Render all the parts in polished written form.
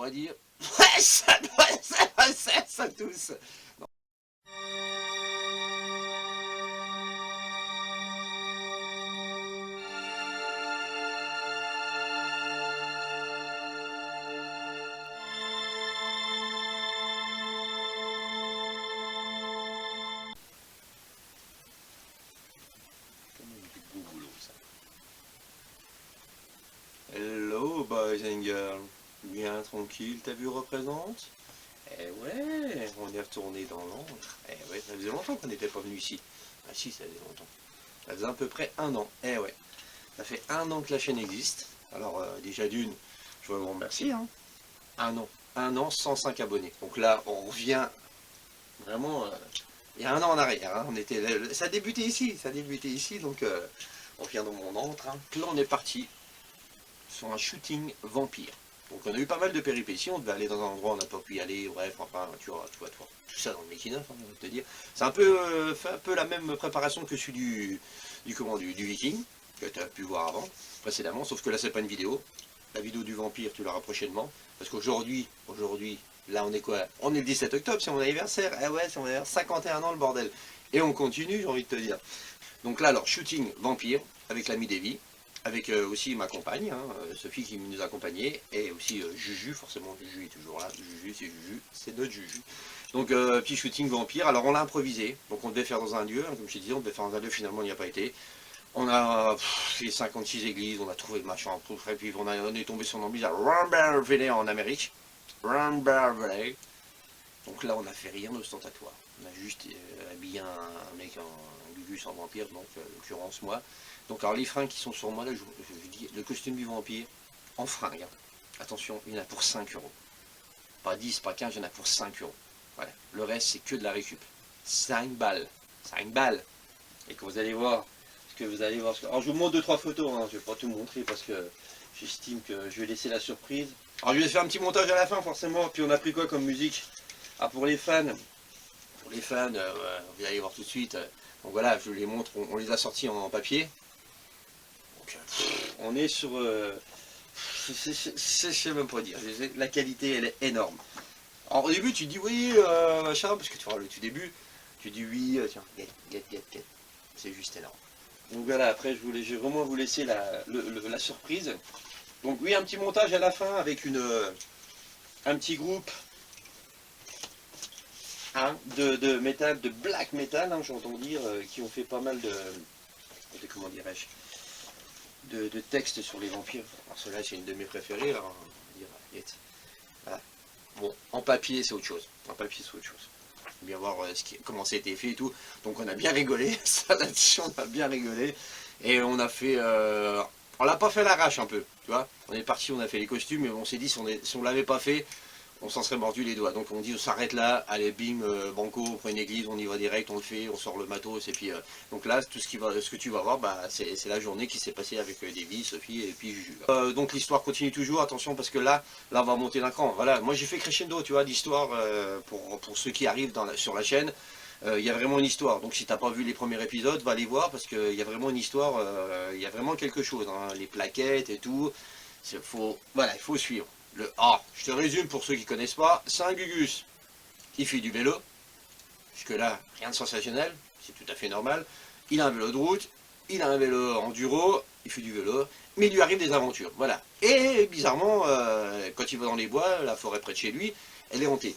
va dire, ouais, ça tousse. Hello boys and girls, bien tranquille, ta vue représente? Eh ouais, on est retourné dans Londres. Eh ouais, ça faisait longtemps qu'on n'était pas venu ici. Ah si, ça faisait longtemps. Ça faisait à peu près un an. Eh ouais, ça fait un an que la chaîne existe. Alors déjà d'une, je veux vous remercier. Hein. Un an, 105 abonnés. Donc là, on revient vraiment il y a un an en arrière. Hein. Ça a débuté ici, donc on revient dans mon antre. Hein. Là, on est parti sur un shooting vampire. Donc on a eu pas mal de péripéties, on devait aller dans un endroit où on n'a pas pu y aller, bref, enfin, tu vois, tout ça dans le making of, hein, on va te dire. C'est un peu la même préparation que celui du Viking, que tu as pu voir avant, précédemment, sauf que là c'est pas une vidéo. La vidéo du vampire, tu l'auras prochainement, parce qu'aujourd'hui, là on est quoi? On est le 17 octobre, c'est mon anniversaire, eh ouais, c'est mon anniversaire, 51 ans le bordel. Et on continue, j'ai envie de te dire. Donc là, alors, shooting vampire, avec l'ami Davy, avec aussi ma compagne, hein, Sophie qui nous accompagnait, et aussi Juju, forcément Juju est toujours là, Juju, c'est notre Juju. Donc petit shooting vampire, alors on l'a improvisé, donc on devait faire dans un lieu, hein, comme je te disais, on devait faire dans un lieu, finalement il n'y a pas été. On a fait 56 églises, on a trouvé le machin, et puis on est tombé sur une église à Ramberville en Amérique, Ramberville. Donc là on n'a fait rien d'ostentatoire, on a juste habillé un mec en Gugus en vampire, donc en l'occurrence moi. Donc alors les fringues qui sont sur moi, là je dis le costume du vampire, en fringues, hein. Attention, il y en a pour 5 euros. Pas 10, pas 15, il y en a pour 5 euros. Voilà. Le reste c'est que de la récup. 5 balles. 5 balles. Et que vous allez voir, alors je vous montre 2-3 photos, hein. Je vais pas tout montrer parce que j'estime que je vais laisser la surprise. Alors je vais faire un petit montage à la fin forcément, puis on a pris quoi comme musique? Ah pour les fans, vous allez voir tout de suite. Donc voilà, je les montre, on les a sortis en papier. Donc, on est sur... je sais même pas dire, la qualité elle est énorme. Alors au début tu dis oui, machin, parce que tu vois le tout début, tu dis oui, tiens, get. C'est juste énorme. Donc voilà, après je vais vraiment vous laisser la surprise. Donc oui, un petit montage à la fin avec un petit groupe. Hein, de métal, de black metal, hein, j'entends dire, qui ont fait pas mal de comment dirais-je, de textes sur les vampires. Alors cela c'est une de mes préférées, alors, on va dire, voilà. Bon, en papier c'est autre chose. Bien voir comment ça a été fait et tout. Donc on a bien rigolé, ça là-dessus on a bien rigolé. Et on a fait... on l'a pas fait à l'arrache un peu, tu vois. On est parti, on a fait les costumes, et on s'est dit si on l'avait pas fait, on s'en serait mordu les doigts. Donc on dit on s'arrête là, allez bim, banco, on prend une église, on y va direct, on le fait, on sort le matos, et puis donc là ce que tu vas voir, bah, c'est la journée qui s'est passée avec Davy, Sophie et puis Juju. Donc l'histoire continue toujours, attention parce que là on va monter d'un cran. Voilà, moi j'ai fait crescendo, tu vois, d'histoire pour ceux qui arrivent sur la chaîne. Il y a vraiment une histoire, donc si t'as pas vu les premiers épisodes, va les voir parce qu'il y a vraiment une histoire, il y a vraiment quelque chose, hein, les plaquettes et tout, voilà, il faut suivre. Je te résume pour ceux qui ne connaissent pas, c'est un Gugus qui fait du vélo, jusque là, rien de sensationnel, c'est tout à fait normal. Il a un vélo de route, il a un vélo enduro, il fait du vélo, mais il lui arrive des aventures, voilà. Et bizarrement, quand il va dans les bois, la forêt près de chez lui, elle est hantée.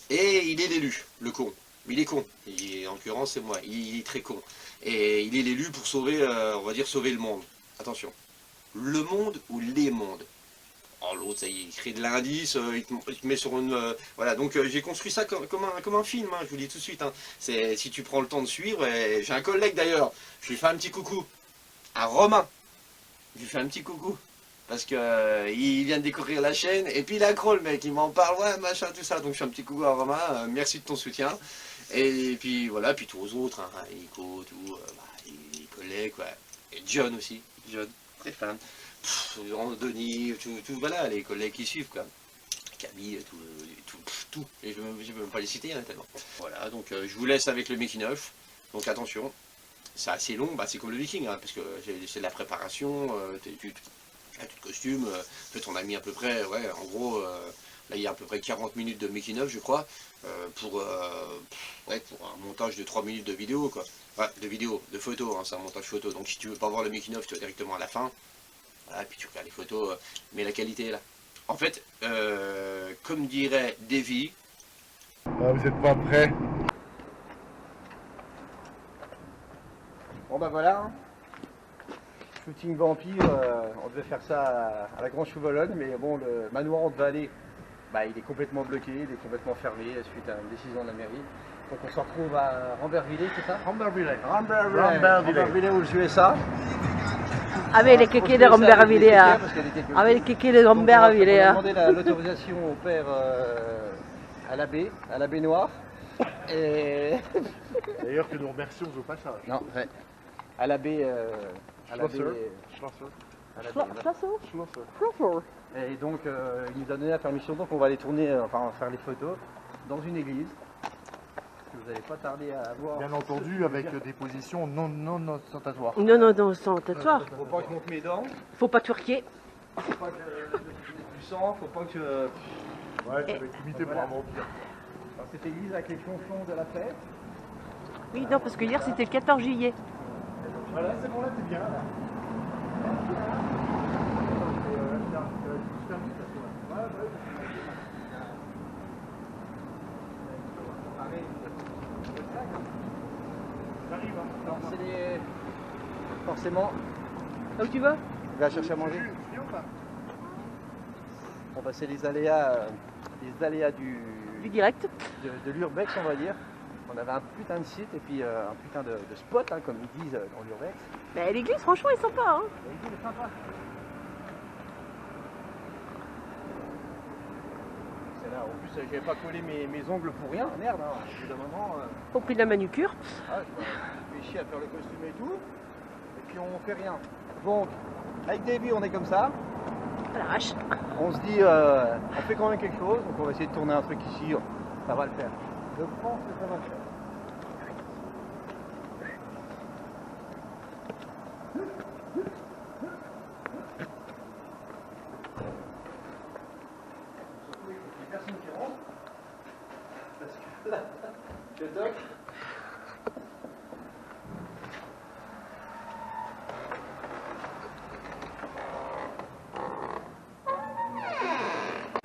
Et il est l'élu, le con. Il est con, en l'occurrence c'est moi, il est très con. Et il est l'élu pour sauver, on va dire sauver le monde. Attention, le monde ou les mondes. Oh, l'autre, ça y est, il crée de l'indice, il te met sur une... voilà, donc j'ai construit ça comme un film, hein, je vous dis tout de suite. Hein. Si tu prends le temps de suivre, j'ai un collègue d'ailleurs, je lui fais un petit coucou, un Romain, je lui fais un petit coucou, parce que il vient de découvrir la chaîne, et puis il est accro le mec, il m'en parle, ouais, machin, tout ça, donc je fais un petit coucou à Romain, merci de ton soutien, et puis voilà, puis tous aux autres, hein, Nico, tout, les collègues, quoi, et John aussi, John, très fan. Denis, tout, voilà, les collègues qui suivent, quoi. Camille, tout. Et je ne peux même pas les citer, hein, tellement. Voilà, donc je vous laisse avec le making of. Donc attention, c'est assez long, bah, c'est comme le Viking, hein, parce que c'est de la préparation, tu as tout le costume, peut-être on a mis à peu près, ouais, en gros, il y a à peu près 40 minutes de making-of, je crois, pour un montage de 3 minutes de vidéo, quoi. Ouais, de photos, hein, c'est un montage photo. Donc si tu veux pas voir le making-of, tu vas directement à la fin. Voilà, puis tu regardes les photos, mais la qualité est là. En fait, comme dirait Davy... Ah, vous êtes pas prêts? Bon bah voilà, shooting vampire, on devait faire ça à la Grande Chouvolonne, mais bon, le manoir où on devait aller, bah, il est complètement bloqué, il est complètement fermé suite à une décision de la mairie. Donc on se retrouve à Rambervillers, c'est ça? Rambervillers aux USA. Avec les kékés de Rambervillers. Avec les kékés de Rambervillers. On a demandé l'autorisation au père à l'abbé Noir. Et... D'ailleurs que nous remercions au passage. Non, ouais. À l'abbé... Et donc il nous a donné la permission, donc on va aller tourner, enfin faire les photos dans une église. Que vous n'allez pas tarder à voir. Bien entendu, avec des positions non ostentatoires. Non, sans tatouage. Faut pas que je monte mes dents, Faut pas twerker. faut pas que je mette du sang, faut pas que je... Ouais, ça va être limité pour un vampire. Dans cette église avec les flonflons de la fête. Oui, non, parce que hier c'était le 14 juillet. Voilà, c'est bon, là, t'es bien, là. J'arrive, hein. Non, c'est les... Forcément, Là où tu vas? il va chercher à manger. Bon bah c'est les aléas Du direct. de l'urbex, on va dire. On avait un putain de site et puis un putain de spot, hein, comme ils disent dans l'urbex. Mais l'église, franchement, est sympa. Hein. L'église est sympa. C'est là, en plus j'avais pas collé mes ongles pour rien, merde, hein. Au bout d'un moment, Au prix de la manucure. je me fais chier à faire le costume et tout, et puis on fait rien. Donc, avec Davy on est comme ça, À l'arrache. on se dit, on fait quand même quelque chose, donc on va essayer de tourner un truc ici, ça va le faire. Je pense que ça va le faire. Surtout, il faut qu'il y ait personne qui rentre, parce que là, le doc...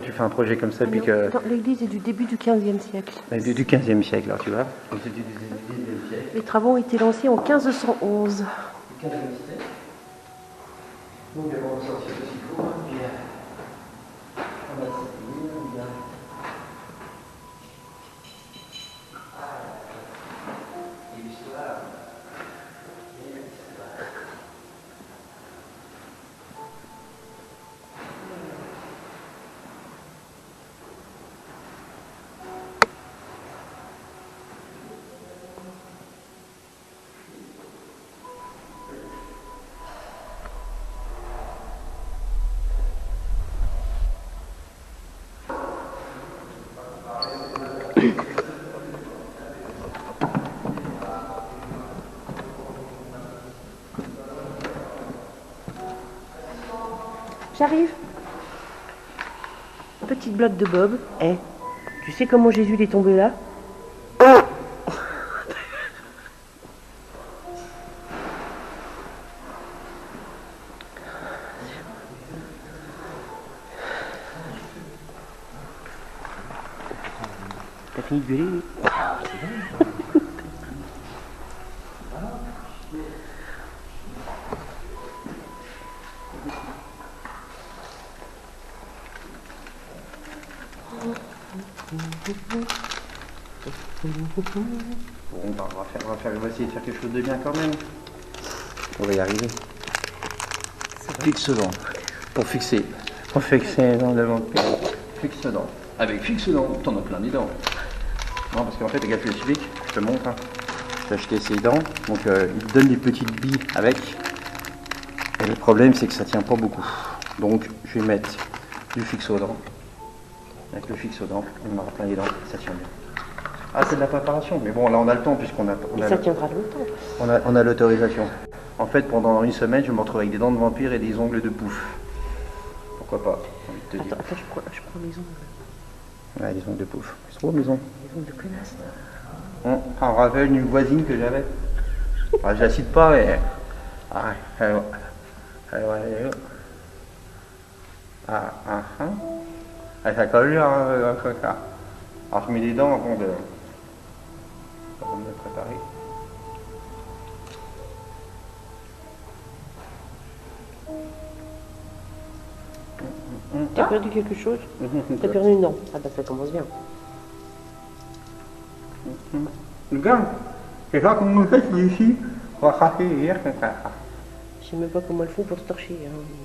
Tu fais un projet comme ça, puis que... L'église est du début du 15e siècle. Du 15e siècle, là, tu vois. Donc c'est du 19e siècle. Les travaux ont été lancés en 1511. Du 15e siècle. Donc, on va sortir de ce qu'il faut, puis on va s'appuyer, on va... Et l'histoire... J'arrive. Petite blotte de Bob. Eh, tu sais comment Jésus est tombé là? T'as fini de gueuler? Bon, bah, on va essayer de faire quelque chose de bien quand même. On va y arriver. Fixe-dent. Pour fixer dans le ventre. Fixe-dent. Avec fixe-dent, t'en as plein les dents. Non, parce qu'en fait, regarde le civique, je te montre. Hein. J'ai acheté ses dents, donc il te donne des petites billes avec. Et le problème, c'est que ça tient pas beaucoup. Donc, je vais mettre du fixe-dent. Avec le fixe-dent, on aura plein les dents, ça tient bien. Ah, c'est de la préparation, mais bon, là on a le temps puisqu'on a, Et ça tiendra longtemps. on a l'autorisation. En fait, pendant une semaine, je me retrouve avec des dents de vampire et des ongles de pouf. Pourquoi pas, j'ai envie de te dire. Attends, je prends les ongles. Ouais, des ongles de pouf. C'est trop maison. Des ongles de connasse, là. Ça me rappelle une voisine que j'avais. Enfin, je la cite pas, mais. Ah, elle ça colle un coca. Alors je mets des dents avant de me préparer. T'as perdu quelque chose? T'as perdu une dent. Ah bah ça commence bien. Regarde, c'est ça qu'on nous fait ici. On va cracher hier comme ça. Je sais même pas comment elles font pour se torcher.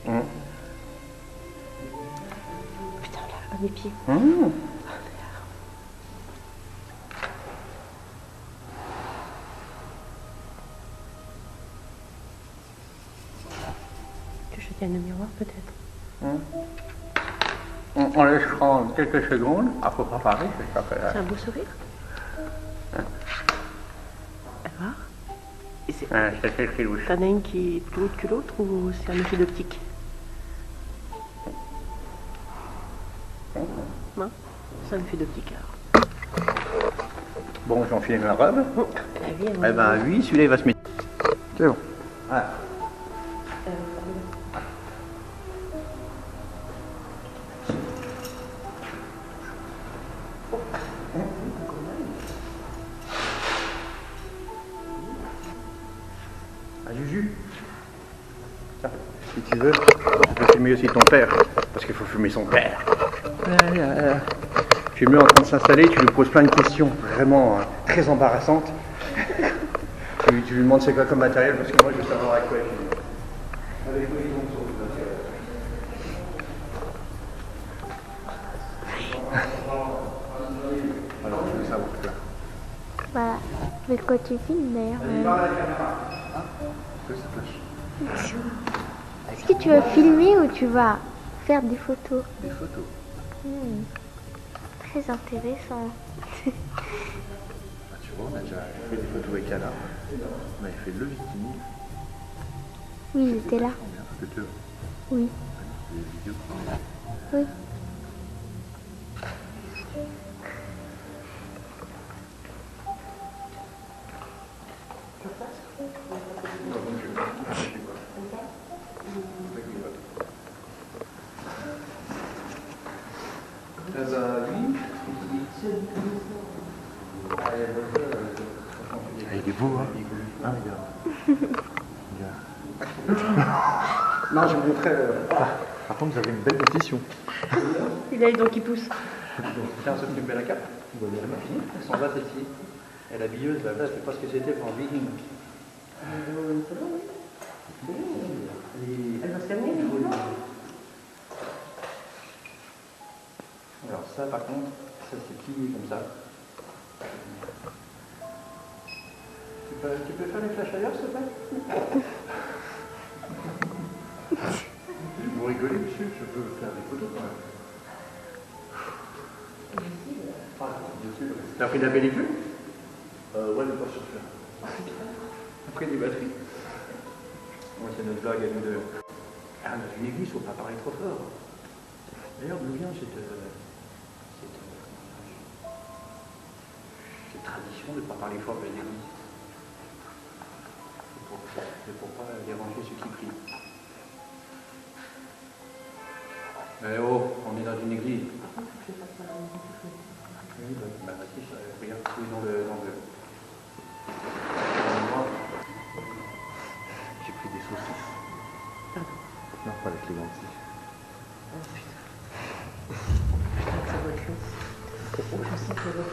Hein. Putain, là, à mes pieds. Tu veux que je tienne le miroir peut-être? On laissera quelques secondes. Ah, faut préparer, c'est ça fait là. C'est un beau sourire. Elle va? Et c'est... C'est très louche. T'en as une qui est plus haute que l'autre ou c'est un effet d'optique? Non? C'est un effet d'optique alors. Bon, j'enfile ma robe. La vie, Eh ben oui, celui-là il va se mettre. C'est bon. Voilà. Ah, Juju. Tiens, si tu veux, tu peux filmer aussi ton père. Parce qu'il faut filmer son père. Tu es mieux en train de s'installer, tu lui poses plein de questions vraiment très embarrassantes. Tu lui demandes c'est quoi comme matériel, parce que moi je veux savoir avec quoi il filme. Avec quoi ils ont sur le matériel. Alors, je veux savoir quoi. Voilà. Mais quoi tu filmes d'ailleurs? Que ça flash. Est-ce que tu vas filmer ou tu vas faire des photos? Des photos. Très intéressant. Ah, tu vois, on a déjà fait des photos avec Anna. On avait fait le Viking. Oui, j'étais là. Combien? C'était deux. Oui. Des vidéos. Oui. Il est beau, hein? Ah, regarde. Non, je vous montrais. Par contre, vous avez une belle dentition. Il a les dents qui poussent. Tiens, on s'occupe de la cape. Elle m'a fini. Elle s'en va celle-ci. Et la billeuse, là-bas, je sais pas ce que c'était pour un viking. Elle va se calmer. Alors ça, par contre, ça c'est plié comme ça. Tu peux faire les flashs ailleurs, s'il te plaît? Vous rigolez, monsieur? Je peux faire des photos quand même. T'as pris de la pellicule? Ouais, mais pas sur celui-là. T'as pris des batteries? Ouais, c'est notre blague à nous deux. Ah, dans une église, faut pas parler trop fort. D'ailleurs, d'où vient cette tradition de ne pas parler fort dans les églises? C'est pour pas déranger ceux qui prient. Mais oh, on est dans une église. Oui, bah si, ça regarde, oui, dans le J'ai pris des saucisses. Non, pas avec les lentilles. Ça va être long. Oh, je sens que ça va être long.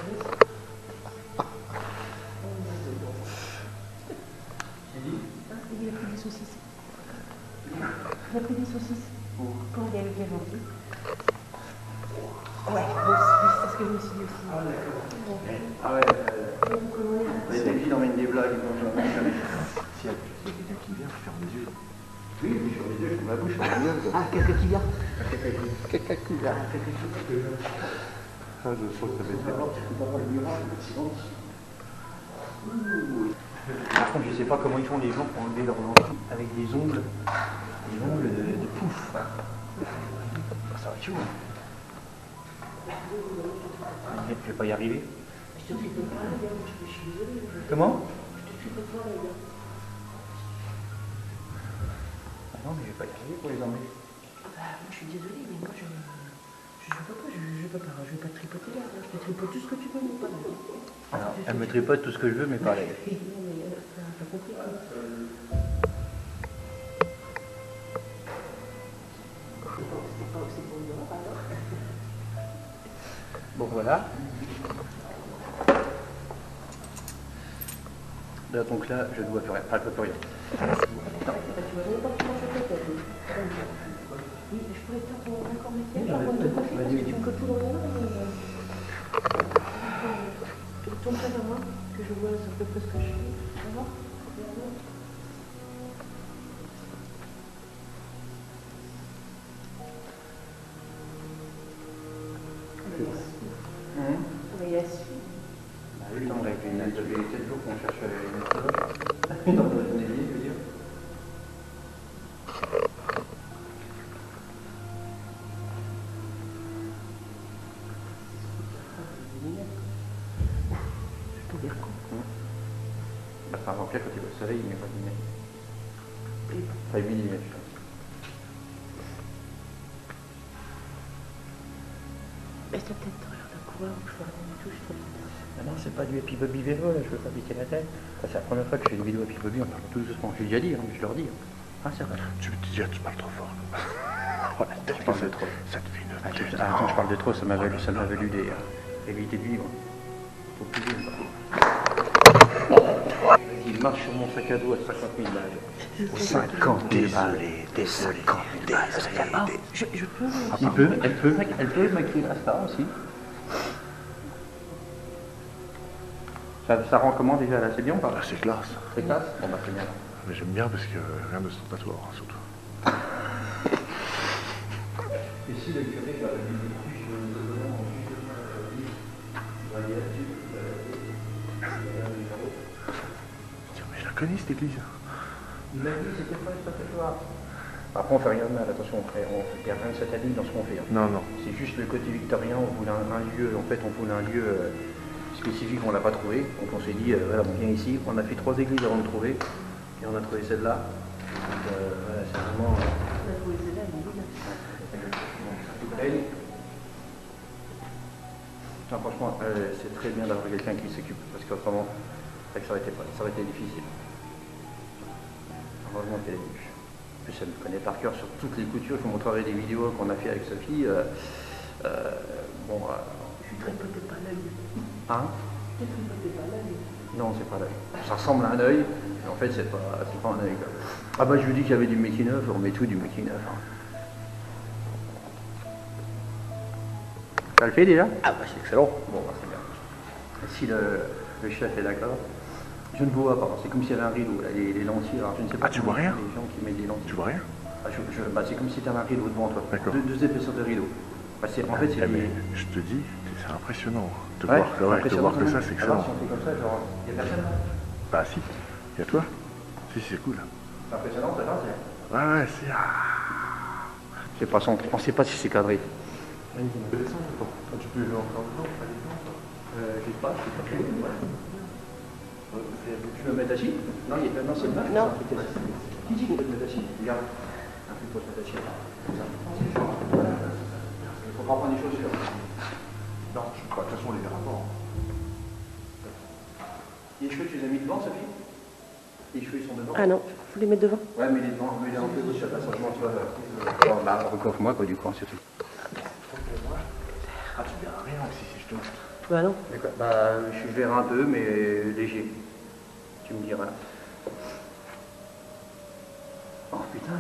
Il a pris des saucisses. Il a pris des saucisses. Quand il a eu les lentilles. Ouais, c'est ce que je me suis dit aussi. Ah, d'accord. Ah ouais, les filles emmènent des blagues. Si y a quelqu'un qui vient, je ferme les yeux. Oui, je ferme les yeux, je ferme la bouche, je ferme les yeux. Ah, quelqu'un qui vient. Quelqu'un qui vient. Ah, je trouve que ça va être bien. Par contre, je sais pas comment ils font les gens pour enlever leurs lentilles avec des ongles de pouf. Ça va chaud. Je vais pas y arriver. Je te tripote pas la gueule, je suis désolée. Comment? Je te tripote pas la gueule. Ah non, mais je vais pas y arriver pour les emmener. Bah, moi je suis désolée, mais moi je peux pas, je peux pas, je vais pas te tripoter là. Je te tripote tout ce que tu veux, mais pas la gueule. Alors, elle me tripote tout ce que je veux, mais pas l'aide. Non, mais t'as compris quoi. C'était pas aussi bon de moi, alors. Bon, voilà. Là, donc là, je ne vois plus rien. Enfin, je ne peux plus rien. Tu vas même pas comment je fais, peut-être. Oui, je pourrais peut-être encore mettre ça, genre, de côté, parce que tu me copies dans les mains. Tourne ça vers moi, que je vois à peu près ce que je fais. Tu vas voir? On va y assurer. Bah oui, non, avec une ça fait 7 jours qu'on cherche une méthode. Dans le Navy, je veux dire. C'est-à-dire quoi? Bah, c'est un vampire quand il voit le soleil, il met pas de lunettes. Enfin, 8 lunettes, je pense. Mais t'as peut-être l'air d'un coureur, je vois rien du tout, je sais pas. Ah non, c'est pas du Happy Bobby vélo, là, je veux pas piquer la tête. Enfin, c'est la première fois que je fais une vidéo Happy Bobby, on parle tout doucement. Je l'ai déjà dit, hein, mais je leur dis. Ah, c'est vrai. Tu me dis, tu parles trop fort. Oh, la tête Je parle de trop. Ça te fait une Ah, tête. attends, je parle de trop, ça m'a valu des éviter de vivre. Faut plus vivre. Il marche sur mon sac à dos à 50 000 balles. 50, désolé, désolé. 50, Ah, je peux. Elle peut maquiller la star aussi. Ça rend comment déjà là? C'est bien ou pas? Ah, c'est classe. C'est classe? Bon bah c'est bien. Mais j'aime bien parce que rien ne se pas toi, hein, surtout. Et si le curé va venir des couches Tiens, mais je la connais cette église. Il m'a dit c'était pas ce soir. Après on fait rien de mal, attention, on fait rien de satanique dans ce qu'on fait. Hein. Non, non. C'est juste le côté victorien, on voulait un lieu, en fait on voulait un lieu spécifique, on l'a pas trouvé. Donc on s'est dit, voilà, on vient ici, on a fait 3 églises avant de trouver, et on a trouvé celle-là. Donc voilà, c'est vraiment... On a trouvé celle-là, elle est bien. Non, franchement, c'est très bien d'avoir quelqu'un qui s'occupe, parce qu'autrement, ça aurait été difficile. Heureusement qu'elle est venue. En plus, elle me connaît par cœur sur toutes les coutures. Je vous montrerai des vidéos qu'on a fait avec Sophie. Je tripotais pas l'œil. Hein? Je tripotais pas l'œil. Non, c'est pas l'œil. Ça ressemble à un œil, mais en fait, c'est pas un œil. Quoi. Ah bah, je vous dis qu'il y avait du making of, on met tout du making of. Hein. Ça le fait déjà? Ah bah, c'est excellent. Bon, bah, c'est bien. Si le chef est d'accord. Je ne vois pas, c'est comme s'il y avait un rideau, là, les lentilles, alors je ne sais pas. Ah, tu vois rien? Les gens qui mettent des lentilles. Tu vois rien? Ah, c'est comme si tu avais un rideau devant toi. D'accord. Deux épaisseurs de rideau. Bah, en fait, c'est mais je te dis, c'est impressionnant de ouais, voir, de voir que ça, c'est excellent. excellent. Si on fait comme ça, genre, il n'y a personne là. Bah si, il y a toi. Si, c'est cool. C'est impressionnant, c'est gentil. Ouais, c'est... C'est pas centré, on ne sait pas si c'est cadré. Tu peux descendre ou pas? Tu peux encore dedans, pas dedans? Je sais pas, c'est pas très bien. Tu veux mettre assis? Non, non, c'est pas. Non. Qui dit qu'on peut te mettre assis? Regarde. Un peu pour te mettre assis. Comme ça. Il faut pas prendre des chaussures. Non, je crois. De toute façon, on les verra pas. Les cheveux, tu les as mis devant, Sophie? Les cheveux, ils sont devant? Ah non, faut les mettre devant. Ouais, mais les devant, mais les en peu gauche, ça passe franchement, tu vois. Bon, bah, recoiffe-moi, quoi, du coup, c'est tout. Ah, tu verras rien aussi si je te montre. Bah non. D'accord. Bah, je verrai un peu, mais léger. Tu me diras. Oh putain,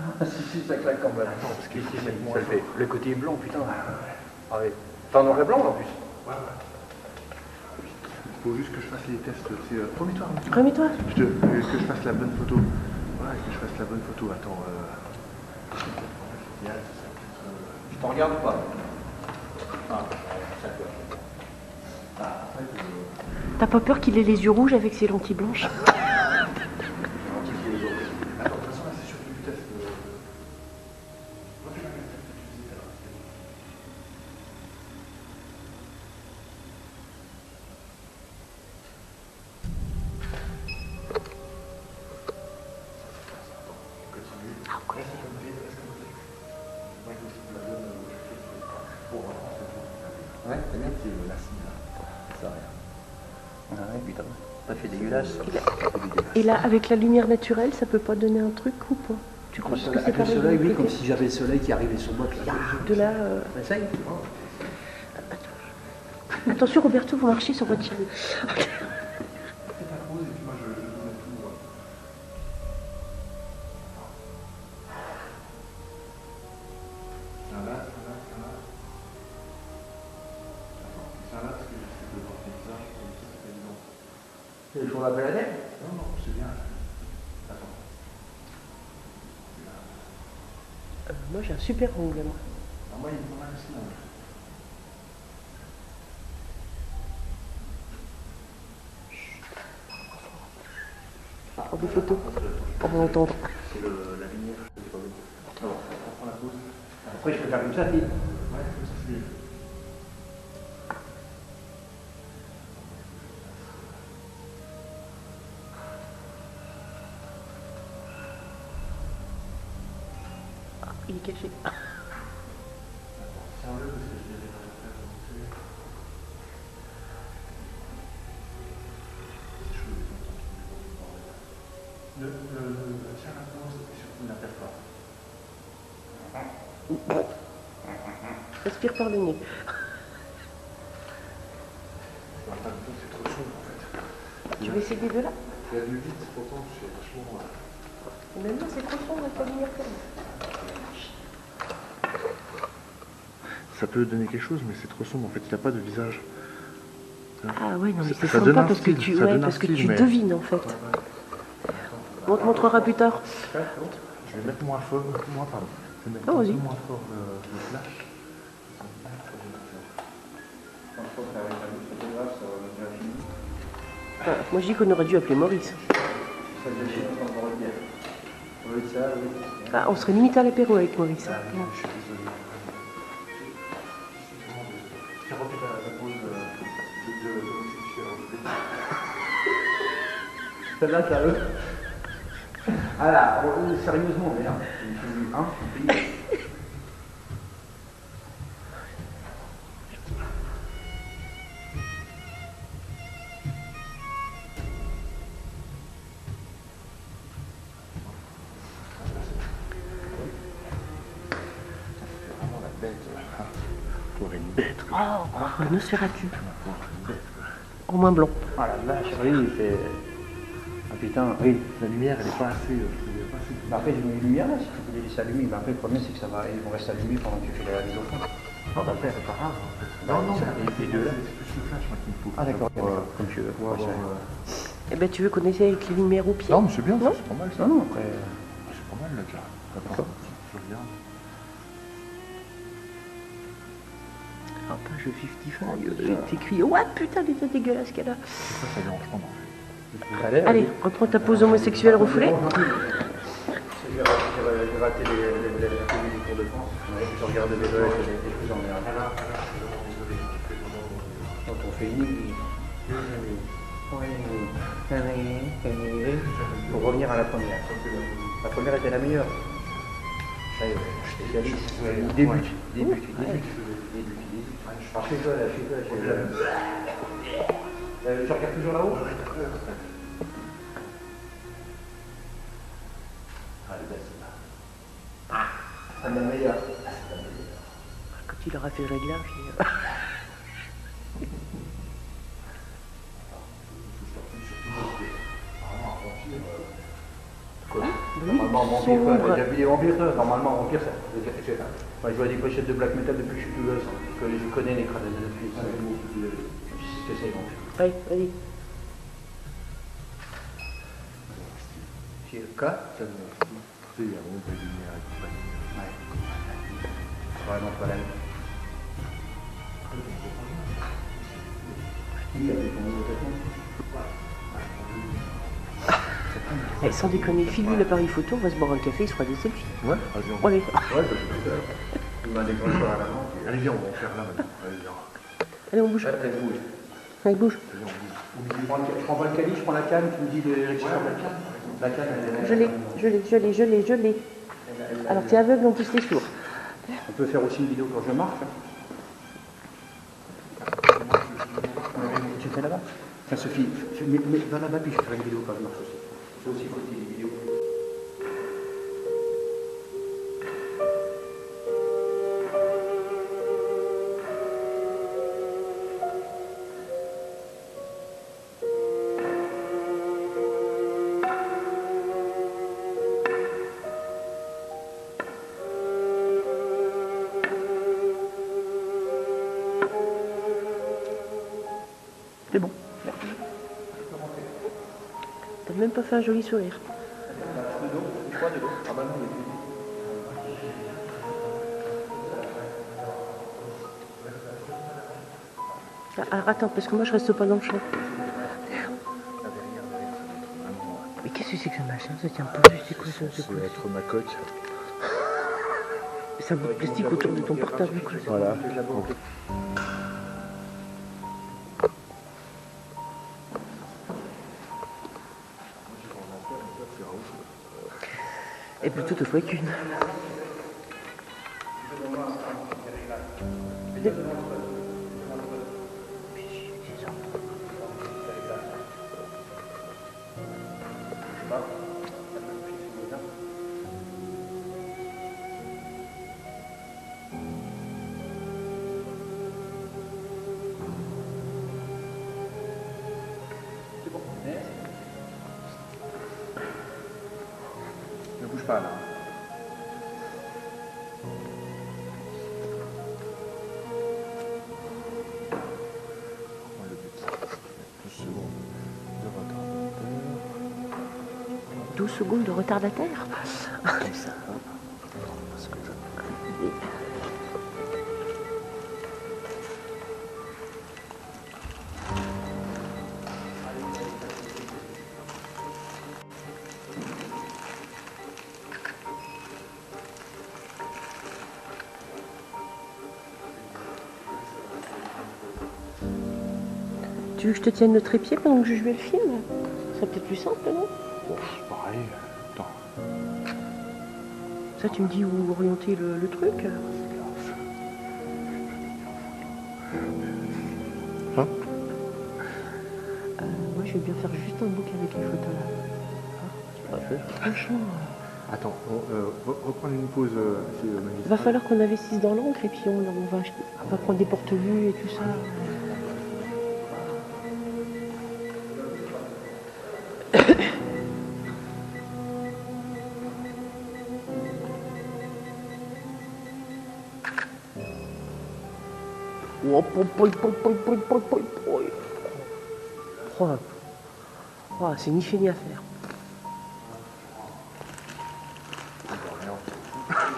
si, ça claque quand même. Attends, parce qu'il faut Si, mettre ça moins le fait. Le côté est blanc, putain. Ah ouais. T'es en noir et blanc, en plus. Ouais. Il faut juste que je fasse les tests. Remets-toi. Remets-toi. Que je fasse la bonne photo. Ouais, que je fasse la bonne photo. Attends. Je t'en regarde ou pas? Ah, ça colle. T'as pas peur qu'il ait les yeux rouges avec ses lentilles blanches? Attends, de toute façon, là, c'est surtout du test. Ouais, c'est bien. Ça rien. Ouais, putain. Ça fait dégueulasse. Et là, avec la lumière naturelle, ça peut pas donner un truc ou pas? Tu crois que c'est Avec le pareil soleil, de oui, l'autre comme côté? si j'avais le soleil qui arrivait sur moi. De là. Essaye. Attention, Roberto, vous marchez sur votre chaîne. C'est le jour de la belle année? Non, non, c'est bien. Moi, j'ai un super ongle, moi. Moi, il me mal aussi. Pour des photos, pour m'entendre. C'est la lumière. Alors, on prend la pause. Après, je peux faire comme ça, fille. Ouais, comme ça, c'est mieux. Il est caché. Serre-le parce que je devais pas le faire. Tiens, maintenant, c'est surtout n'appelle pas. Respire par le nez. C'est trop chaud en fait. Tu veux essayer de là? Il y a du vide, pourtant c'est vachement. Maintenant, c'est trop sombre avec la lumière ferme. Ça peut donner quelque chose, mais c'est trop sombre. En fait, il n'a pas de visage. Ah ouais, non, mais c'est Ça donne sympa un parce que style, tu, ça ouais, donne un parce que style, tu mais- devines en fait. On te montrera plus tard. Je vais mettre moins fort. Pardon. Je vais mettre Oh, un vas-y. peu moins fort le flash. Moi, je dis qu'on aurait dû appeler Maurice. Ah, on serait limite à l'apéro avec Maurice. Je suis désolé. Tiens, refais ta pause de homosexuel. Celle-là, sérieux. Ah là, sérieusement, merde. J'ai vu un. Vraiment la bête. Pour une bête. Oh, Nosferatu. En moins blanc. Ah la vache, oui, il fait. Ah putain, oui. La lumière, elle est pas assez. Bah après, j'ai mis une lumière là, si tu voulais laisser allumer. Mais après, le problème, c'est que ça va, ils vont rester allumés pendant que tu fais la mise au fond. Non, bah après, c'est pas grave. En fait. Non, les deux là. C'est plus le flash moi, qu'il me faut. Ah d'accord, comme tu veux. Pour avoir, Eh ben, tu veux qu'on essaye avec les lumières au pied? Non, mais c'est bien, ça, Non. c'est pas mal ça. Non, non, après. C'est pas mal là, déjà. Attends, je regarde. Ah, page 55. T'écris. Ouais, putain, les yeux dégueulasses qu'elle a. Ça dérange pas, non. Allez, reprends ta pose homosexuelle refoulée. J'ai raté la tenue du Tour de France. Je regarde des vélos et des choses en merde. Donc on fait une église. Pour revenir à la première. La première était la meilleure. Ça y est, spécialiste. Débute. Alors chez toi, tu regardes toujours là-haut? C'est la meilleure. Quand il aura fait le réglage. Normalement, vampire, t'as déjà vu des vampires, toi? Normalement, vampire, ça. Moi, je vois des pochettes de black metal depuis que je suis tout gosse. Parce que je connais les crânes depuis. Je sais ce que c'est, vampire. Ouais, vas-y. C'est le cas. Tu sais, il y a vraiment des lumières et compagnie. Ouais. C'est vraiment pas la même. Il a fait ton nouveau traitement. Eh, sans déconner, file-lui l'appareil photo, on va se boire un café, il se fera des selfies. Ouais, vas-y, on Allez. Ouais, ça peut faire. Il m'a déclenché à la main. Allez, viens, on va en faire là maintenant. Allez, viens. Allez, on bouge. Elle bouge. Allez, bouge. Vas-y, on bouge. Je prends pas le calice, je prends la canne, tu me dis de l'extraire la canne. La canne, Je l'ai. Alors, t'es aveugle, en plus, t'es sourd. On peut faire aussi une vidéo quand je marche. monter là-bas. Tiens, Sophie, va là-bas, puis je ferai une vidéo quand je marche aussi. Je fais aussi partie des vidéos. C'est bon. T'as même pas fait un joli sourire. Alors attends, parce que moi je reste pas dans le champ. Mais qu'est-ce que c'est que ce machin? Ça tient pas juste, c'est quoi ça? Ça va être ma coque. C'est un bout de plastique autour de ton portable, quoi. Voilà. Et plutôt deux fois qu'une. Ne bouge pas là. Le but, 12 secondes de retardataire. 12 secondes de retardataire. Comme ça. Parce que Tu veux que je te tienne le trépied pendant que je jouais le film? Ce serait peut-être plus simple, non? bon, c'est pareil. Attends. Ça, tu me dis où orienter le truc? Hein? Moi, je vais bien faire juste un bouc avec les photos là. Parfait. Franchement, Attends, reprendre une pause. il va falloir qu'on investisse dans l'encre et puis on va prendre des porte-vues et tout ça. Oh, c'est ni fait ni à faire.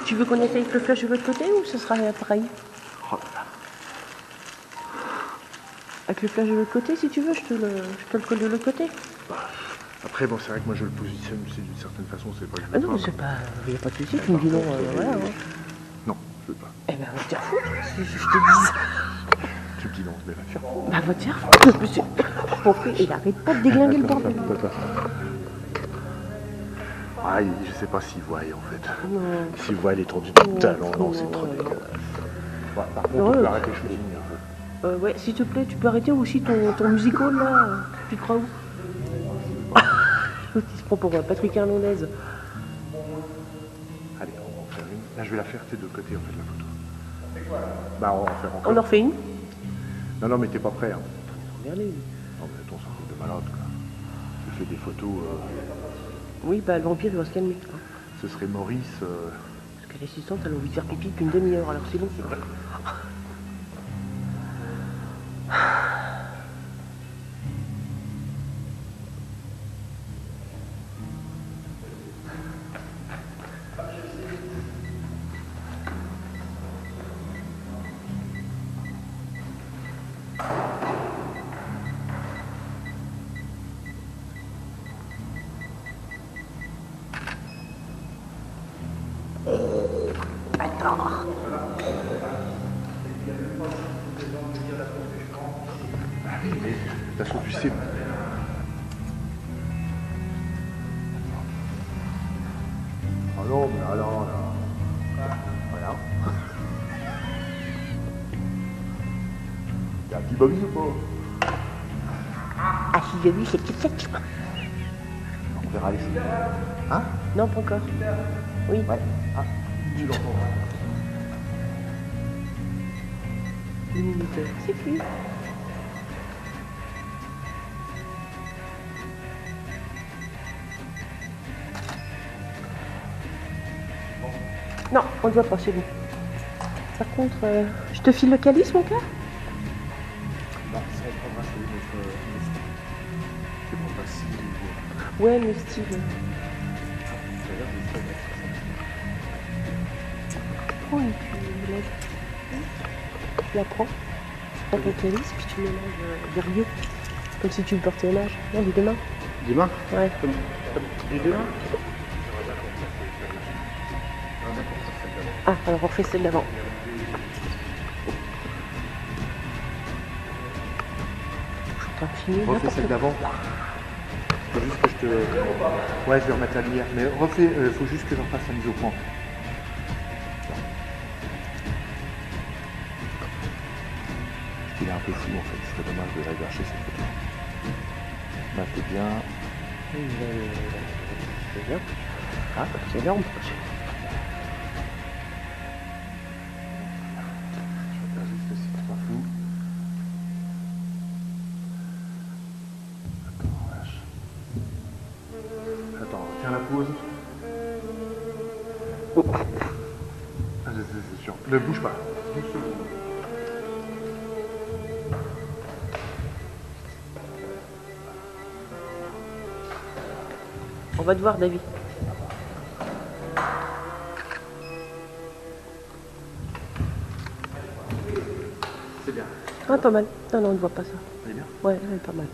Tu veux qu'on essaye avec le flash de l'autre côté ou ce sera pareil? Oh là là. Avec le flash de l'autre côté, si tu veux, je te le colle de l'autre côté. Après, bon, c'est vrai que moi je le positionne aussi d'une certaine façon, c'est pas que je Ah veux non, pas. mais c'est pas. Il n'y a pas de souci, tu me dis non, voilà. Hein. Non, je veux pas. Eh ben, va te faire foutre, si je te dis. Tu me dis non, mais va te faire. Bah, va te faire foutre, monsieur. Mon frère, il arrête pas de déglinguer le bordel. Attends. Ah, je sais pas s'il voit en fait. Non. S'il voit l'étendue du talent, non, c'est trop dégueulasse. Ouais, par contre, Non, on peut arrêter le shooting. Ouais, s'il te plaît, tu peux arrêter aussi ton musical là. Tu te crois où? Il se prend pour Patrick Hernandez. Allez, on va en faire une. Là, je vais la faire, t'es de l'autre côté en fait, la photo. Bah, on va en faire encore. On en refait une? Non, mais t'es pas prêt. Hein. Regardez. Non, mais attends, c'est un truc de malade, quoi. Tu fais des photos. Oui, bah, le vampire, il va se calmer. Hein. Ce serait Maurice. Parce que l'assistante, elle a envie de faire pipi depuis une demi-heure, alors c'est bon. Ah oui, mais de toute façon, tu sais. Oh non, mais alors, là. Voilà. Y'a un petit Bobby ou pas? Tu as vu ces petites secs? On verra les filles. Hein? Non, pas encore. Oui. Ouais. Ah, tu l'entends. Le minuteur, c'est cuit. Non, on ne voit pas, c'est bon. Par contre, je te file le calice, mon cœur? Bah, ça prendra celui de notre Steve. C'est bon, pas si. Ouais, mais Steve. D'ailleurs, j'ai pas mettre Prends et tu mélanges. Tu la prends, tu prends ton calice, puis tu mélanges vers Dieu. Comme si tu le portais hommage. Non, du demain. Des mains? Ouais. Du deux mains? Ah, alors on refait celle d'avant. Je suis en train de filmer Refais n'importe celle quoi. d'avant. Faut juste que je te. Ouais, je vais remettre la lumière. Mais refais, faut juste que j'en fasse la mise au point. Il est un peu flou en fait, ce serait dommage de la gâcher cette photo. Là, c'est bien. C'est bien. Ah, c'est énorme. Je vais faire juste si c'est pas flou. Attends, lâche. Attends, tiens la pause. Oh. Ah, c'est sûr. Ne bouge pas. 12 secondes. On va te voir, David. C'est bien. Ah, pas mal. Non, non, on ne voit pas ça. Elle est bien. Ouais, elle est pas mal.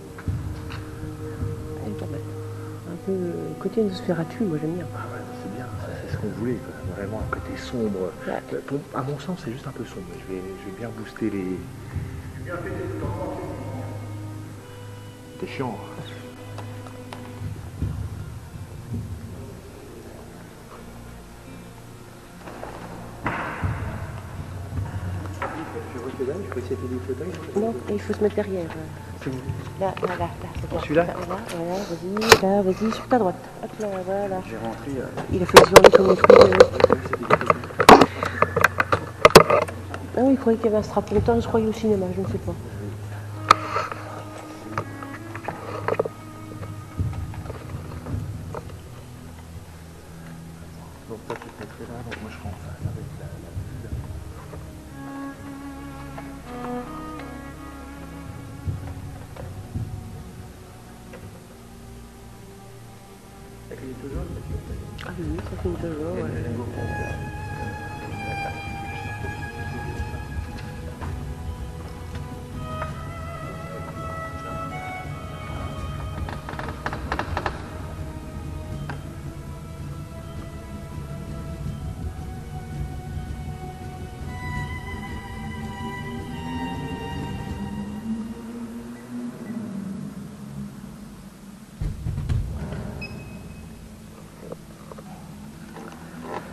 Elle est pas mal. Un peu côté Nosferatu, moi j'aime bien. Ah ouais, c'est bien. Ça, c'est ce qu'on voulait. Quoi. Vraiment un côté sombre. Ouais. À mon sens, c'est juste un peu sombre. Je vais bien booster les. T'es chiant. Je peux essayer de le fauteuil. Non, il faut se mettre derrière. Là, là, là, là. Celui-là? Voilà, vas-y, là, vas-y, sur ta droite. Hop là, voilà. J'ai rentré. Il a fait se sur mon truc. Ah oui, il croyait qu'il y avait un strapontin, je croyais au cinéma, je ne sais pas. Donc toi tu te mettrais là, donc moi je serai en face avec la bulle. La clignote jaune, Ah oui, ça fait une toujours, ouais.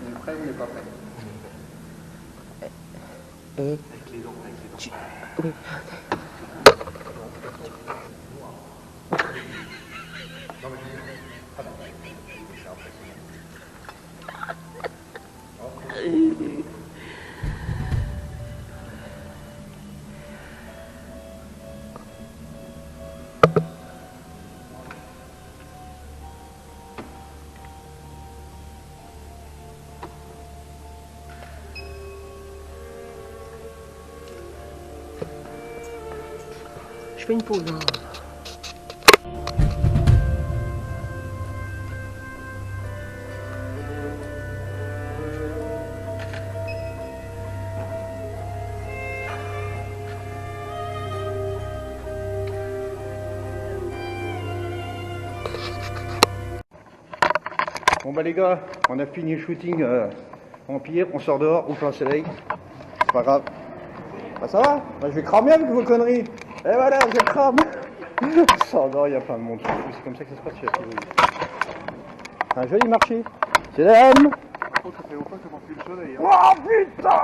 On est prêt ou on n'est pas prêt? Et avec les dents, avec les dents. oui. Je fais une pause. Hein. Bon bah les gars, on a fini le shooting Empire, on sort dehors, on plein soleil. C'est pas grave. Bah ça va, bah, je vais cramer avec vos conneries. Et voilà, je crame. Ça non, il y a plein de monde. C'est comme ça que ça se passe chez la Pirouille. Un joli marché. C'est l'âme. Par contre, ça fait longtemps que t'as pas pris le soleil. Hein. Oh putain.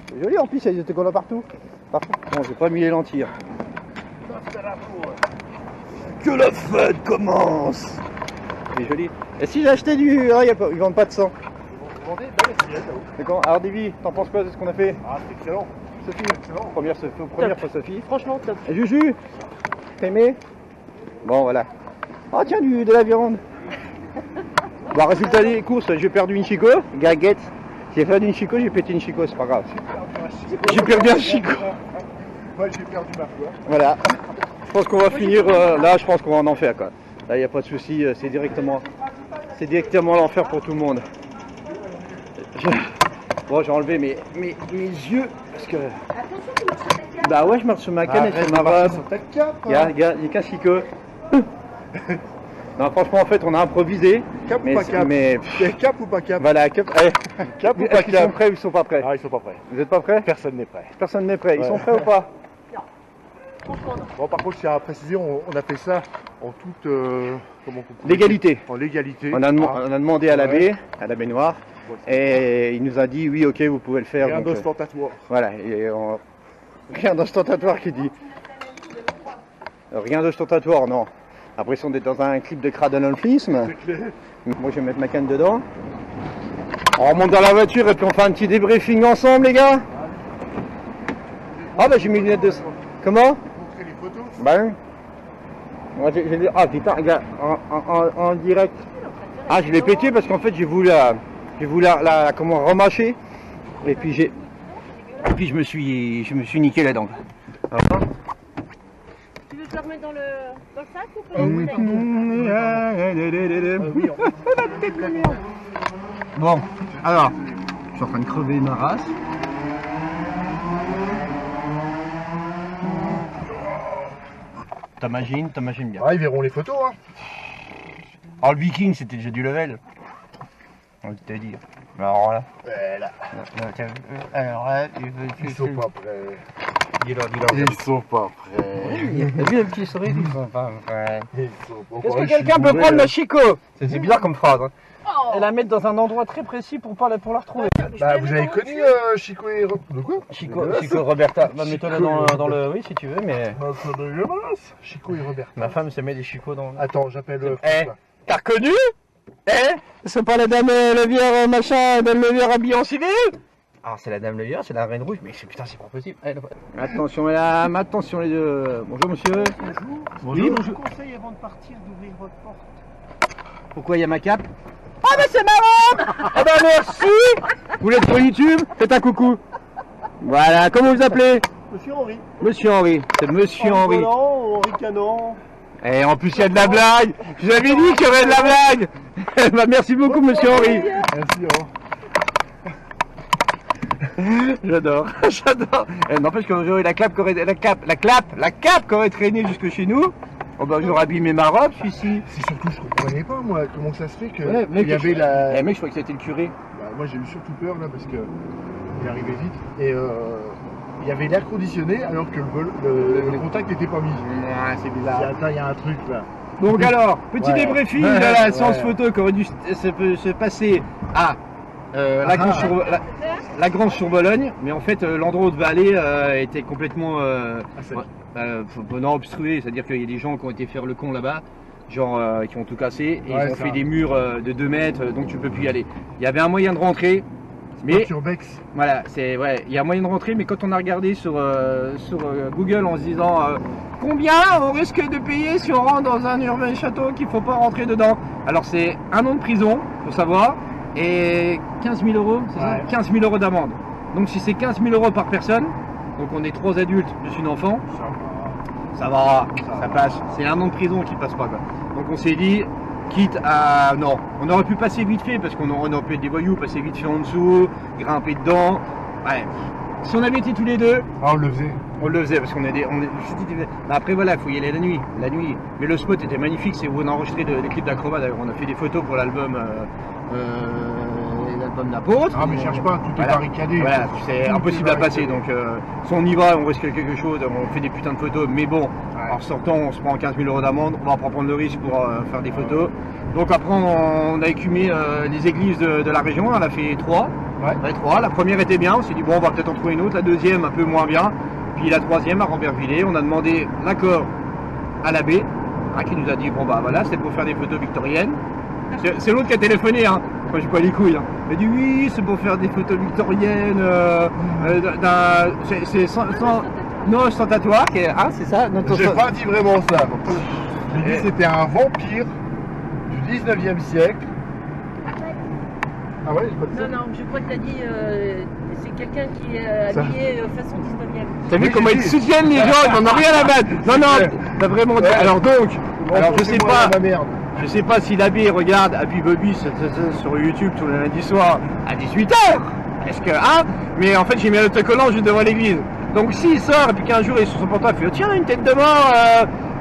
C'est joli en plus, il y a des écoles partout. Par contre, bon, j'ai pas mis les lentilles. que la fête commence. C'est joli. Et si j'achetais du... Ah, ils vendent pas de sang. Vous vendez? Bah, c'est là-haut. D'accord. Alors Davy, t'en penses quoi de ce qu'on a fait? Ah, c'est excellent. Sophie, Excellent. première fois Sophie. Franchement, top. Et Juju, t'as aimé? Bon, voilà. Oh tiens, de la viande. Bon, résultat des courses, j'ai perdu une chico, gaguette. J'ai fait une chico, j'ai pété une chico, c'est pas grave. J'ai perdu un chico. Moi, j'ai perdu ma foi. Voilà. Je pense qu'on va finir là, je pense qu'on va en enfer quoi. Là, il n'y a pas de souci, c'est directement l'enfer pour tout le monde. Bon, j'ai enlevé mes yeux parce que. Bah ouais, je marche sur ma canne et sur ma robe. Sur ta cape. Il y a qu'un chico. Non, franchement, en fait, on a improvisé. Cap ou pas cap? Mais Cap ou pas cap? voilà, cap. Cap ou Est-ce pas qu'ils sont cap? prêts ou ils sont pas prêts? Ah, ils sont pas prêts. Vous êtes pas prêts? Personne n'est prêt. Personne n'est prêt. Ils Ouais. sont prêts ou pas? Bon, par contre, je tiens à préciser, on a fait ça en toute comment on peut Légalité. dire, en légalité. On a demandé à l'abbé, à la baignoire, et il nous a dit oui, ok, vous pouvez le faire. Rien donc, d'ostentatoire. voilà, rien d'ostentatoire qui dit. Rien d'ostentatoire, non. Après, si on est dans un clip de cradonolphisme, C'est clair. moi je vais mettre ma canne dedans. On remonte dans la voiture et puis on fait un petit débriefing ensemble, les gars. Ah bah j'ai mis les lunettes de... Comment? Montrer les photos. Ben. Moi, ah putain, regarde, en direct. Ah, je l'ai pété parce qu'en fait j'ai voulu la comment remâcher. Et puis je me suis niqué la dent. Tu veux te le remettre dans le sac ou pas? Oui, Bon, alors, je suis en train de crever ma race. T'imagines bien. Ah, ils verront les photos, hein. Alors le viking c'était déjà du level. On t'a dit. Alors là. Voilà. Alors là, Ils sont pas prêts. dis-leur. Ils sont pas prêts. T'as vu le petit sourire? Ils sont pas prêts. Ils sont pas Est-ce prêts. que quelqu'un peut prendre ma chico? C'est bizarre comme phrase. Hein. Oh. Et la mettre dans un endroit très précis pour la retrouver. Bah, vous avez connu Chico et de quoi? Chico Roberta. Bah, mets-toi dans le. Oui, si tu veux, mais. Ah, c'est dégueulasse. Chico et Robert. Ma femme se met des chicots dans. Attends, j'appelle Eh, t'as reconnu? Eh? C'est pas la dame Levière machin, dame Levière habillée en civil? Ah, c'est la dame Levière, c'est la reine rouge, mais putain, c'est pas possible. Attention, mesdames, attention les deux. Bonjour, monsieur. Bonjour. Oui, Je bonjour. vous conseille avant de partir d'ouvrir votre porte. Pourquoi il y a ma cape? Ah, bah c'est marrant! Ah, bah merci! Vous voulez être sur YouTube? Faites un coucou. Voilà, comment vous appelez? Monsieur Henri. Monsieur Henri. C'est monsieur Henri. Henri Canon. Et en plus, il y a de la blague. Je vous avais dit qu'il y aurait de la blague. Bah, merci beaucoup, monsieur Henri. Merci, J'adore, j'adore. N'empêche que j'aurais la cape qui aurait traîné jusque chez nous. Oh bah j'aurais abîmé ma robe, celui-ci. C'est surtout, je comprenais pas, moi, comment ça se fait que Ouais, mec, il y avait la... Eh mec, je croyais que c'était le curé. Bah, moi, j'ai eu surtout peur, là, parce que il arrivait vite. Et il y avait l'air conditionné, alors que le contact n'était pas mis. Ah, c'est bizarre. Attends, il y a un truc, là. Donc alors, petit Ouais. débriefing Ouais, de la ouais. séance photo qui aurait dû se passer à la Grange sur Bologne, mais en fait l'endroit où on devait aller était complètement non obstrué, c'est-à-dire qu'il y a des gens qui ont été faire le con là-bas, genre qui ont tout cassé, et Ouais, ils ont ça. fait des murs de 2 mètres, donc tu peux plus y aller. Il y avait un moyen de rentrer, mais Sur Bex. voilà, il y a moyen de rentrer, mais quand on a regardé sur Google en se disant combien on risque de payer si on rentre dans un urbain château qu'il faut pas rentrer dedans. Alors c'est 1 an de prison, faut savoir, et 15 000 euros, c'est ça Ouais. 15 000 euros d'amende. Donc si c'est 15 000 euros par personne, donc on est 3 adultes plus une enfant, ça va, ça passe. C'est 1 an de prison qui passe pas quoi. Donc on s'est dit, quitte à... Non, on aurait pu passer vite fait parce qu'on aurait pu être des voyous, passer vite fait en dessous, grimper dedans. Ouais. Si on avait été tous les deux, Ah, on le faisait. on le faisait parce qu'on est des... Mais après voilà, il faut y aller la nuit. Mais le spot était magnifique, c'est où on a enregistré des clips d'acrobat. D'ailleurs, on a fait des photos pour l'album d'apôtre. Ah, mais cherche pas, tout est Voilà. barricadé. Voilà, c'est Tout impossible est à passer. barricadé. Donc si on y va, on risque quelque chose, on fait des putains de photos. Mais bon, en sortant, on se prend 15 000 euros d'amende. On va pas prendre le risque pour faire des photos. Donc après, on a écumé les églises de la région. On a fait 3. Ouais. 3. La première était bien. On s'est dit bon, on va peut-être en trouver une autre. La deuxième un peu moins bien. Puis la troisième à Rambervillers. On a demandé l'accord à l'abbé. qui nous a dit bon bah voilà, c'est pour faire des photos victoriennes. C'est l'autre qui a téléphoné, hein. Moi j'ai pas les couilles. Hein. Il a dit oui, c'est pour faire des photos victoriennes. C'est non, sans tatouage. Ah, c'est ça. J'ai pas dit vraiment ça. J'ai dit que c'était un vampire du 19e siècle. Ah ouais, j'ai pas dit ça. Non, je crois que t'as dit c'est quelqu'un qui est Ça. habillé façon 19e. T'as vu Oui, comment j'ai ils dit. se soutiennent les gens, ils en ont rien à battre. Non, t'as vraiment dit. Ouais. Alors donc, alors je sais Enfoncez-moi pas. dans ma merde. Je sais pas si l'abbé regarde Happy Bobby sur YouTube tous les lundis soirs à 18h. Est-ce que, hein? Mais en fait, j'ai mis un autocollant juste devant l'église. Donc s'il sort et puis qu'un jour il est sur son portable, il fait tiens, une tête de mort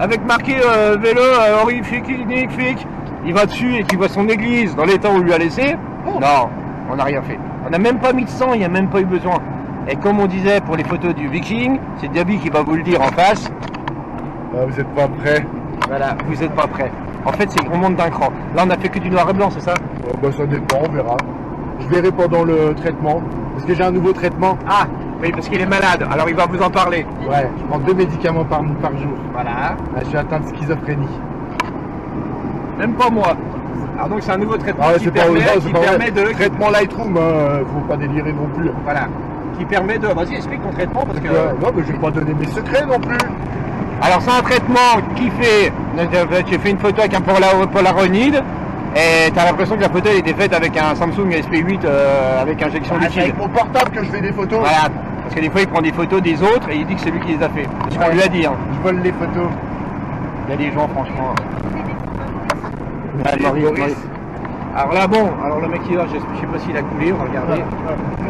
avec marqué vélo horrifique, magnifique. Il va dessus et qu'il voit son église dans l'état où on lui a laissé. Non, on n'a rien fait. On n'a même pas mis de sang, il n'y a même pas eu besoin. Et comme on disait pour les photos du Viking, c'est Diaby qui va vous le dire en face. Ah, vous êtes pas prêts. Voilà, vous n'êtes pas prêts. En fait, c'est qu'on monte d'un cran. Là, on a fait que du noir et blanc, c'est ça? Bah, ça dépend, on verra. Je verrai pendant le traitement. Parce que j'ai un nouveau traitement. Ah, oui, parce qu'il est malade, alors il va vous en parler. Ouais, je prends 2 médicaments par jour. Voilà. Là, je suis atteint de schizophrénie. Même pas moi. Alors donc c'est un nouveau traitement Ah ouais, qui c'est pas permet, vrai, qui c'est pas permet vrai. de... Traitement Lightroom, faut pas délirer non plus. Voilà. Qui permet de... Vas-y, explique ton traitement parce que... Non, mais je vais pas donner mes secrets non plus. Alors c'est un traitement qui fait... Tu fais une photo avec un Polaroid et t'as l'impression que la photo elle était faite avec un Samsung SP8 avec injection Ah, c'est liquide. avec mon portable que je fais des photos. Voilà. Parce que des fois il prend des photos des autres et il dit que c'est lui qui les a fait. C'est ce qu'on lui a dit. Hein. Je vole les photos. Il y a des gens franchement... Merci, Marie- Boris. Marie- Alors là bon, alors le maquillage, je sais pas s'il a coulé, on va regarder.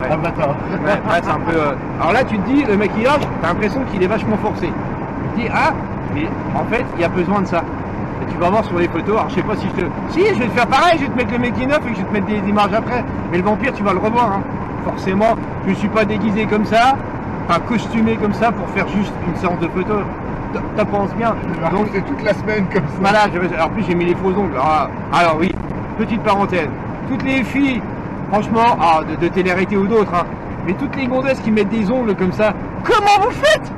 Ah, matin. Ouais, c'est un peu. Alors là, tu te dis, le maquillage, t'as l'impression qu'il est vachement forcé. Tu te dis, ah, mais en fait, il y a besoin de ça. Et tu vas voir sur les photos, alors je sais pas si je te. Si, je vais te faire pareil, je vais te mettre le making of et je vais te mettre des images après. Mais le vampire, tu vas le revoir, hein. Forcément, je suis pas déguisé comme ça, pas costumé comme ça pour faire juste une séance de photos. T'en penses bien. Donc c'est toute la semaine comme ça. Voilà, alors plus j'ai mis les faux ongles. Alors oui, petite parenthèse. Toutes les filles, franchement, de télé-réalité ou d'autres, hein, mais toutes les gonzesses qui mettent des ongles comme ça, comment vous faites?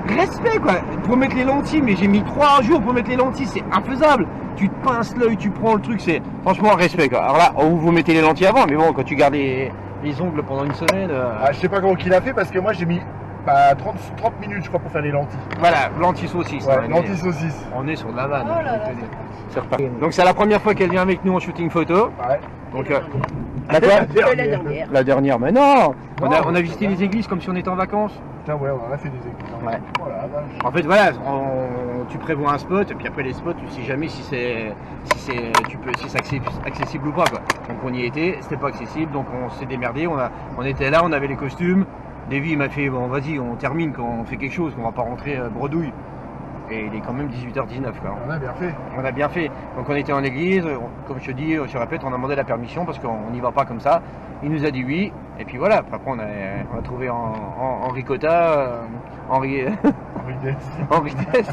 Respect quoi. Pour mettre les lentilles, mais j'ai mis 3 jours pour mettre les lentilles, c'est infaisable. Tu te pinces l'œil, tu prends le truc, c'est franchement respect quoi. Alors là, vous mettez les lentilles avant, mais bon, quand tu gardes les ongles pendant une semaine. Ah, je sais pas comment qu'il a fait parce que moi j'ai mis 30 minutes je crois pour faire les lentilles. Voilà, lentilles saucisses. Ouais, hein, lentilles saucisses. on est sur de la vanne. Oh là là, je te dis. C'est reparti. Donc c'est la première fois qu'elle vient avec nous en shooting photo. Ouais. Donc la quoi? La dernière. La dernière, mais non, on a visité les églises comme si on était en vacances. Putain, ouais, on en a fait des écoutes. Ouais. Voilà, vache. En fait, voilà, tu prévois un spot, et puis après les spots, tu sais jamais si c'est accessible ou pas, quoi. Donc on y était, c'était pas accessible, donc on s'est démerdé, on était là, on avait les costumes. Davy m'a fait, bon vas-y, on termine quand on fait quelque chose, on va pas rentrer bredouille. Et il est quand même 18h19 quoi. On a bien fait. On a bien fait. Donc on était en église, comme je te dis, je répète, on a demandé la permission parce qu'on n'y va pas comme ça. Il nous a dit oui, et puis voilà. Après on a trouvé Henri Cotta, Henri Dess.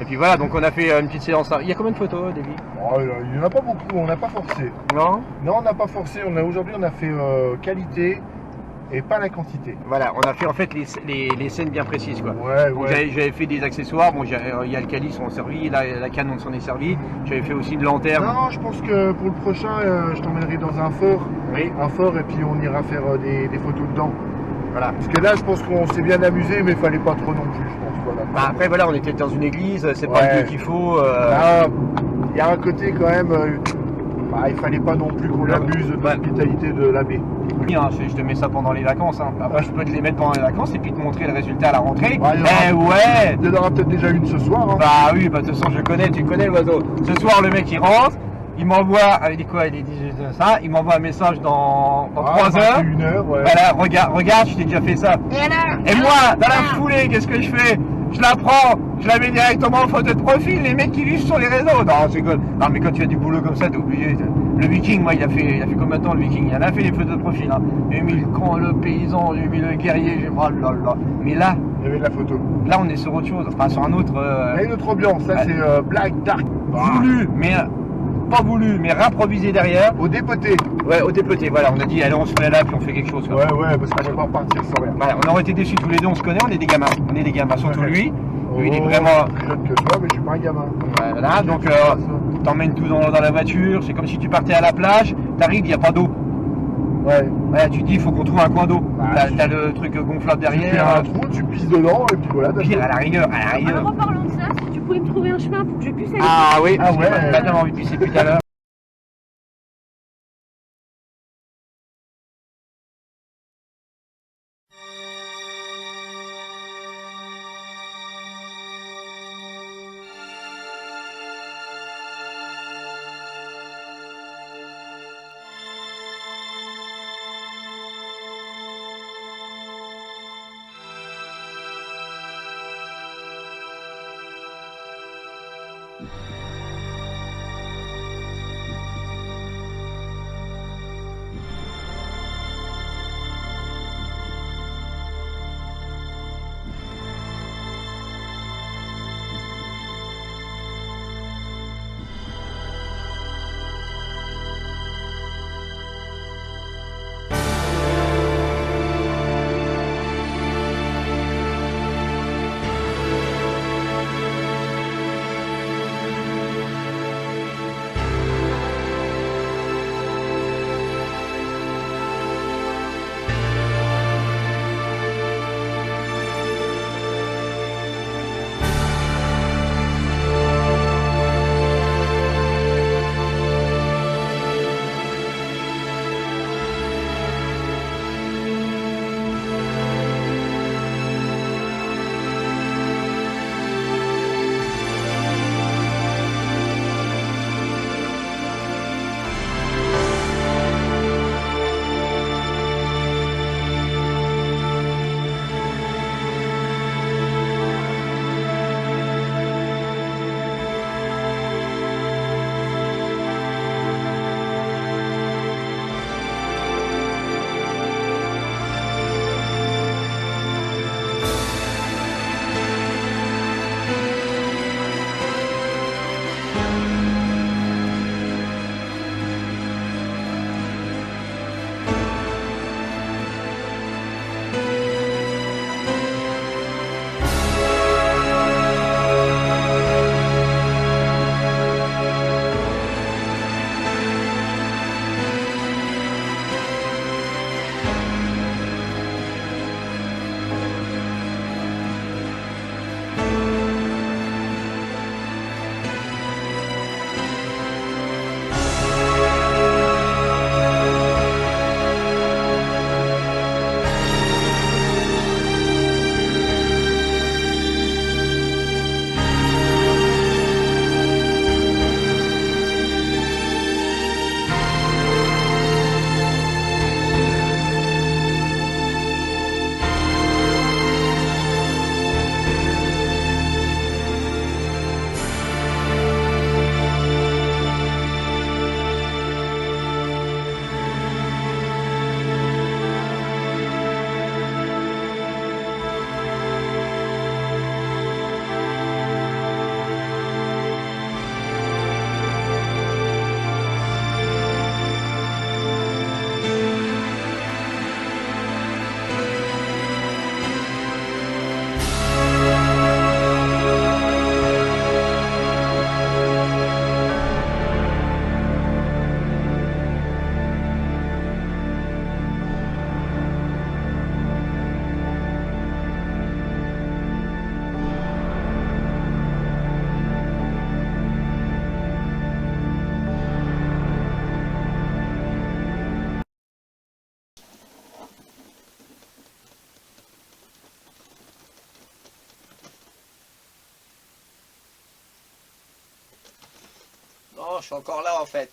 Et puis voilà, donc on a fait une petite séance. Il y a combien de photos, Davy? Oh, il n'y en a pas beaucoup, on n'a pas forcé. Non. Non, on n'a pas forcé. Aujourd'hui, on a fait qualité et pas la quantité. Voilà, on a fait en fait les scènes bien précises quoi. Ouais, Donc, ouais. j'avais fait des accessoires, bon il y a le calice on s'en servi, la canne on s'en est servi, j'avais fait aussi une lanterne. Non, je pense que pour le prochain, je t'emmènerai dans un fort. Oui. Un fort et puis on ira faire des photos dedans. Voilà. Parce que là, je pense qu'on s'est bien amusé, mais il fallait pas trop non plus, je pense. Voilà. Bah, après voilà, on était dans une église, c'est pas Ouais. le lieu qu'il faut. Là, il y a un côté quand même. Il fallait pas non plus qu'on abuse de Ouais. l'hospitalité de l'abbé. Oui, hein, je te mets ça pendant les vacances. Hein. Après, je peux te les mettre pendant les vacances et puis te montrer le résultat à la rentrée. Ouais, Eh ouais. Il y en aura peut-être déjà une ce soir. Hein. Bah oui, bah de toute façon tu connais l'oiseau. Ce soir le mec il rentre, il m'envoie, il dit quoi, il est 18 ça, il m'envoie un message dans 3 heures. 1 heure, ouais. Voilà, regarde, je t'ai déjà fait ça. Et moi, dans la foulée, qu'est-ce que je fais? Je la prends, je la mets directement en photo de profil, les mecs qui vivent sur les réseaux. Non, c'est cool. Non, mais quand tu as du boulot comme ça, t'es obligé. Le Viking, moi, il a fait combien de temps le Viking? Il en a fait des photos de profil. Hein. J'ai mis le camp, le paysan, j'ai mis le guerrier, j'ai oh là là. Mais là, Il y avait de la photo. là, on est sur autre chose, enfin sur un autre. Il y a une autre ambiance, ça ouais. c'est Black Dark. Voulu, mais pas voulu, mais improvisé derrière. Au dépoté. Ouais, au dépoté, voilà, on a dit, allez, on se met là, puis on fait quelque chose. Quoi. Ouais, parce qu'on va pas repartir sans rien. Voilà, on aurait été déçus tous les deux, on se connaît, on est des gamins. On est des gamins, surtout Ouais. lui. Lui, il est vraiment... Plus jeune que toi, mais je suis pas un gamin. Voilà, donc t'emmènes tout dans la voiture, c'est comme si tu partais à la plage, t'arrives, il n'y a pas d'eau. Ouais. Ouais, tu te dis, il faut qu'on trouve un coin d'eau. Bah, T'as le truc gonflable Tu fais derrière. un trou, tu pisses dedans, et puis voilà. t'as Pire, fait. à la rigueur, à la rigueur. Alors, en parlant de ça, si tu pouvais me trouver un chemin pour que je puisse aller. Ah oui, Ah ouais. T'as tellement envie de pisser depuis tout à l'heure. Non, je suis encore là en fait.